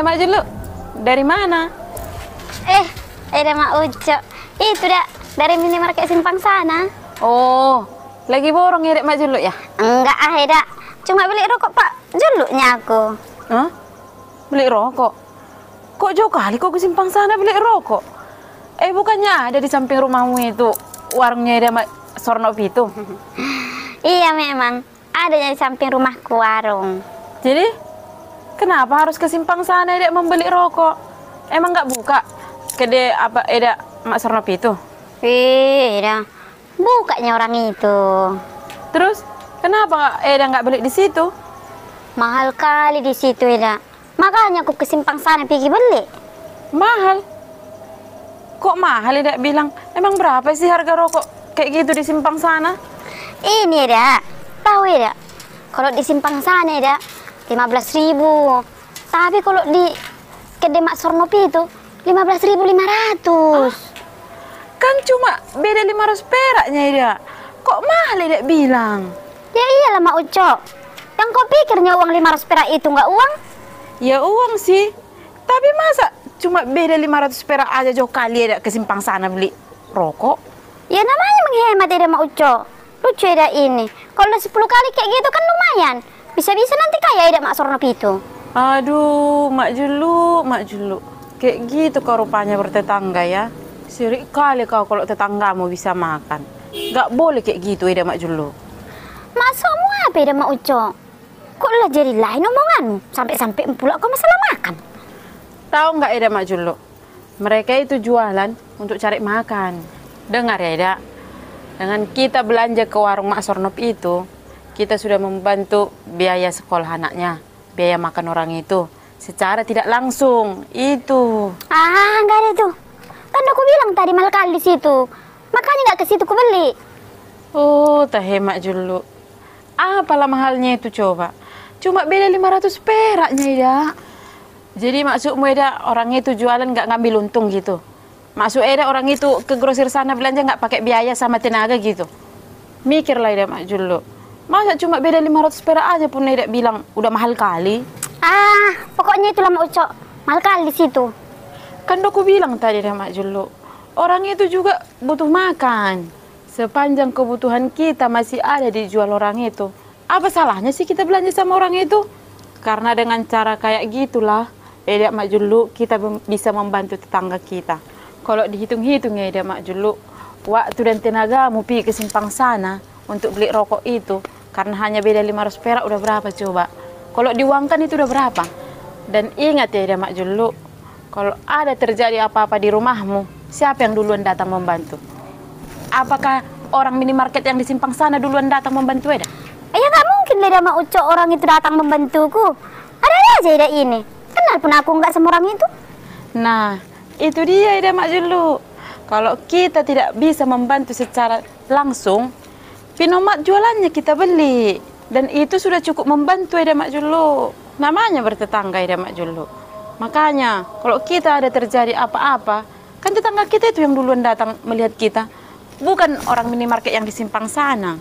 Mak Julu, dari mana? Mak Uco. Itu dah dari minimarket Simpang sana. Oh, lagi borong ya Mak Julu ya? Enggak Eda. Cuma beli rokok Pak Julunya aku. Hah? Beli rokok? Kok jauh kali kok ke Simpang sana beli rokok? Bukannya ada di samping rumahmu itu warungnya ada Mak Sornop itu? Iya memang, adanya di samping rumahku warung. Jadi, kenapa harus ke Simpang sana Eda membeli rokok? Emang nggak buka kedai apa Eda Mak Sornop itu? Eda, bukanya orang itu. Terus, kenapa Eda nggak beli di situ? Mahal kali di situ Eda. Makanya aku ke Simpang sana pergi beli. Mahal? Kok mahal Eda bilang? Emang berapa sih harga rokok kayak gitu di Simpang sana? Ini Eda, tahu Eda? Kalau di Simpang sana Eda, 15.000. Tapi kalau di kedai Mak Sornop itu 15.500. Kan cuma beda 500 peraknya Eda. Kok mahal Eda bilang? Ya iyalah Mak Uco. Yang kau pikirnya uang 500 perak itu nggak uang? Ya uang sih. Tapi masa cuma beda 500 perak aja jauh kali Eda ke Simpang sana beli rokok? Ya namanya menghemat Eda Mak Uco. Lucu Eda ini. Kalau 10 kali kayak gitu kan lumayan. Bisa-bisa nanti kaya Eda Mak Sornop itu. Aduh, Mak Julu. Kayak gitu kau rupanya bertetangga ya. Sirik kali kau kalau tetanggamu bisa makan. Gak boleh kayak gitu Eda Mak Julu. Maksudmu apa Eda Mak Uco? Kok lah jadi lain omonganmu? Sampai-sampai pula kau masalah makan. Tahu nggak Eda Mak Julu? Mereka itu jualan untuk cari makan. Dengar ya Eda. Dengan kita belanja ke warung Mak Sornop itu, kita sudah membantu biaya sekolah anaknya, biaya makan orang itu secara tidak langsung. Itu. Nggak ada tuh. Kan aku bilang tadi mahal kali di situ. Makanya nggak ke situ aku beli. Oh, tah Mak Julu. Apalah mahalnya itu coba? Cuma beda 500 peraknya Eda. Jadi maksudmu Eda orang itu jualan nggak ngambil untung gitu? Maksud Eda orang itu ke grosir sana belanja nggak pakai biaya sama tenaga gitu? Mikirlah Eda Mak Julu. Masa cuma beda 500 perak aja pun Eda bilang udah mahal kali? Pokoknya itulah Mak Uco. Mahal kali di situ. Kan aku bilang tadi Eda Mak Julu. Orang itu juga butuh makan. Sepanjang kebutuhan kita masih ada dijual orang itu. Apa salahnya sih kita belanja sama orang itu? Karena dengan cara kayak gitulah, Eda Mak Julu, kita bisa membantu tetangga kita. Kalau dihitung-hitung ya Eda Mak Julu, waktu dan tenagamu pergi ke Simpang sana untuk beli rokok itu, karena hanya beda 500 perak udah berapa coba? Kalau diuangkan itu udah berapa? Dan ingat ya Eda Mak Julu, kalau ada terjadi apa-apa di rumahmu, siapa yang duluan datang membantu? Apakah orang minimarket yang di Simpang sana duluan datang membantu Eda? Ya nggak mungkin Eda Mak Uco orang itu datang membantuku. Ada aja Eda ini. Kenal pun aku nggak sama orang itu. Nah, itu dia Eda Mak Julu. Kalau kita tidak bisa membantu secara langsung, pinomat jualannya kita beli. Dan itu sudah cukup membantu Eda Mak Julu. Namanya bertetangga Eda Mak Julu. Makanya, kalau kita ada terjadi apa-apa, kan tetangga kita itu yang duluan datang melihat kita. Bukan orang minimarket yang di Simpang sana.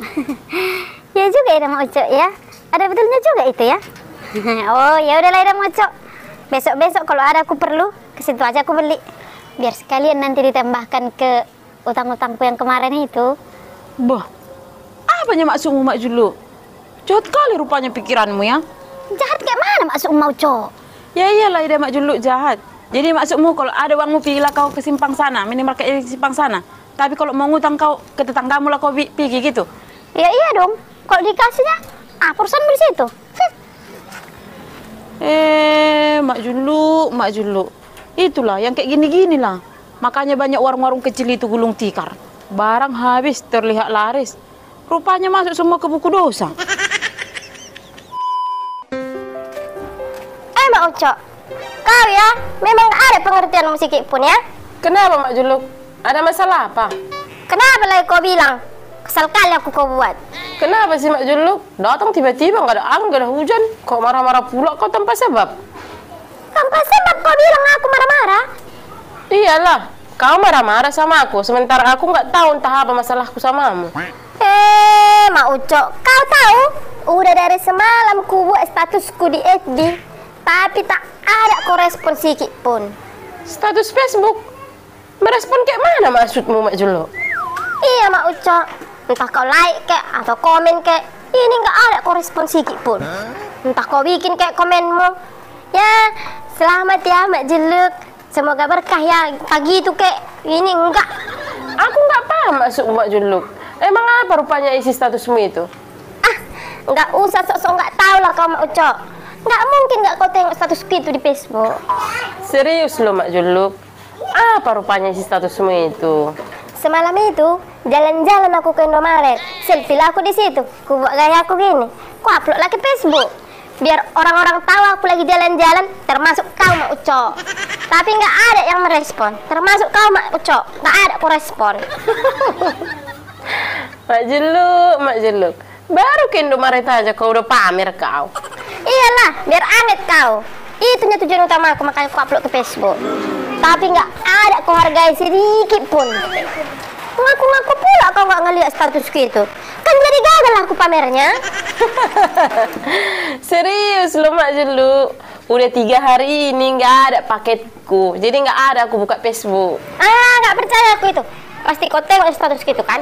Ya juga Eda Mak Uco ya. Ada betulnya juga itu ya. Oh ya udahlah Eda Mak Uco. Besok-besok kalau ada aku perlu, ke situ aja aku beli. Biar sekalian nanti ditambahkan ke utang-utangku yang kemarin itu. Bah, apanya maksudmu Mak Julu? Jahat kali rupanya pikiranmu ya. Jahat kayak mana maksudmu Mak Uco? Ya iyalah Eda Mak Julu jahat. Jadi maksudmu kalau ada uangmu pilihlah kau ke Simpang sana, minimarket di Simpang sana. Tapi kalau mau ngutang kau ke tetanggamu lah kau pergi gitu. Ya iya dong. Kalau dikasihnya, urusan di situ. Mak Julu. Itulah yang kayak gini-gini lah. Makanya banyak warung-warung kecil itu gulung tikar. Barang habis terlihat laris. Rupanya masuk semua ke buku dosa. Mak Uco, kau ya memang ada pengertian musik pun ya? Kenapa Mak Julu? Ada masalah apa? Kenapa lagi kau bilang? Kesal kali aku kau buat. Kenapa sih Mak Julu? Datang tiba-tiba nggak ada angin, nggak ada hujan. Kok marah-marah pula kau tanpa sebab? Tanpa sebab kau bilang aku marah-marah? Iyalah, kau marah-marah sama aku. Sementara aku nggak tahu entah apa masalahku samamu. Mak Uco, kau tahu? Udah dari semalam ku buat statusku di FB. tapi tak ada korespon sedikit pun. Status Facebook? Merespon kayak mana maksudmu, Mak Julo? Iya, Mak Uco. Entah kau like kek atau komen kek, ini nggak ada korespon sedikit pun. Entah kau bikin kayak komenmu. Ya, selamat ya Mak Juluk. Semoga berkah ya. Pagi itu kek, ini enggak. Aku nggak paham maksud Mak Juluk. Emang apa rupanya isi statusmu itu? Nggak usah sok-sok nggak tahu lah kau Mak Uco. Nggak mungkin nggak kau tengok status itu di Facebook. Serius loh Mak Juluk. Apa rupanya isi statusmu itu? Semalam itu jalan-jalan aku ke Indomaret, selfie lah aku di situ. Ku buat gaya aku gini, ku upload lagi Facebook. Biar orang-orang tahu aku lagi jalan-jalan, termasuk kau Mak Uco. Tapi nggak ada yang merespon, termasuk kau Mak Uco. Nggak ada aku respon. Mak Juluk. Baru ke Indomaret aja kau udah pamer kau. Iyalah, biar anget kau. Itunya tujuan utama aku, makanya aku upload ke Facebook. Tapi nggak ada kau hargai sedikit pun. Ngaku-ngaku pula kau nggak ngeliat status gitu. Kan jadi gagal aku pamernya. Serius loh Mak Juluk. Udah 3 hari ini nggak ada paketku. Jadi nggak ada aku buka Facebook. Nggak percaya aku itu. Pasti kau tengok status gitu kan?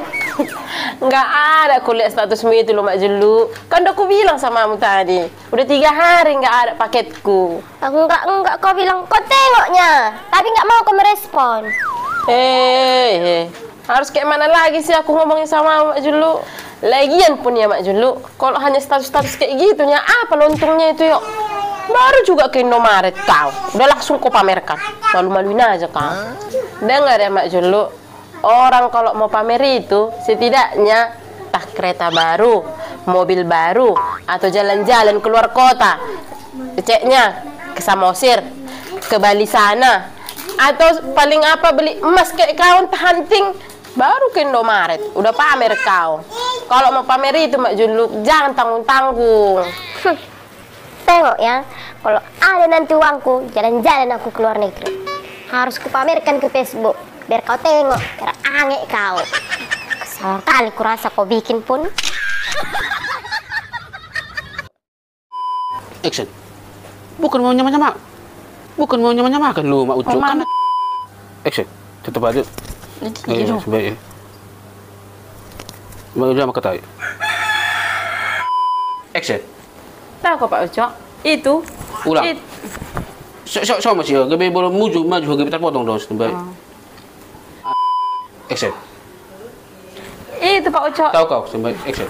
Nggak ada aku lihat statusmu itu loh Mak Juluk. Kan udah aku bilang sama kamu tadi. Udah 3 hari nggak ada paketku. Enggak kau bilang kau tengoknya. Tapi nggak mau kau merespon. Harus kayak mana lagi sih aku ngomongin sama Mak Juluk? Lagian pun ya Mak Juluk, kalau hanya status-status kayak gitu, apa lontongnya itu yuk? Baru juga ke Indomaret kau, udah langsung kau pamerkan. Malu-maluin aja kau. Dengar ya Mak Juluk, orang kalau mau pamer itu setidaknya entah kereta baru, mobil baru, atau jalan-jalan keluar kota. Ceknya ke Samosir, ke Bali sana, atau paling apa beli emas kayak kau entah hunting. Baru ke Indomaret, udah pamer kau. Kalau mau pamer itu Mak Juluk, jangan tanggung-tanggung. Tengok ya, kalau ada nanti uangku, jalan-jalan aku keluar negeri. Harus kupamerkan ke Facebook, biar kau tengok, biar anget kau. Kesal kali kurasa kau bikin pun. Action. Bukan mau nyama-nyama. Bukan mau nyama-nyamakan lu Mak Ucu. Kan. Action. Tutup aja. Iya, sebaik ya. Mak Ucu sama kata. Action. Tahu kok Pak Uco? Itu. Ulang. Sama sih ya. Gabe boleh maju gabe terpotong dong sebaik. Action. Itu Pak Uco. Tahu kau sebaik. Action.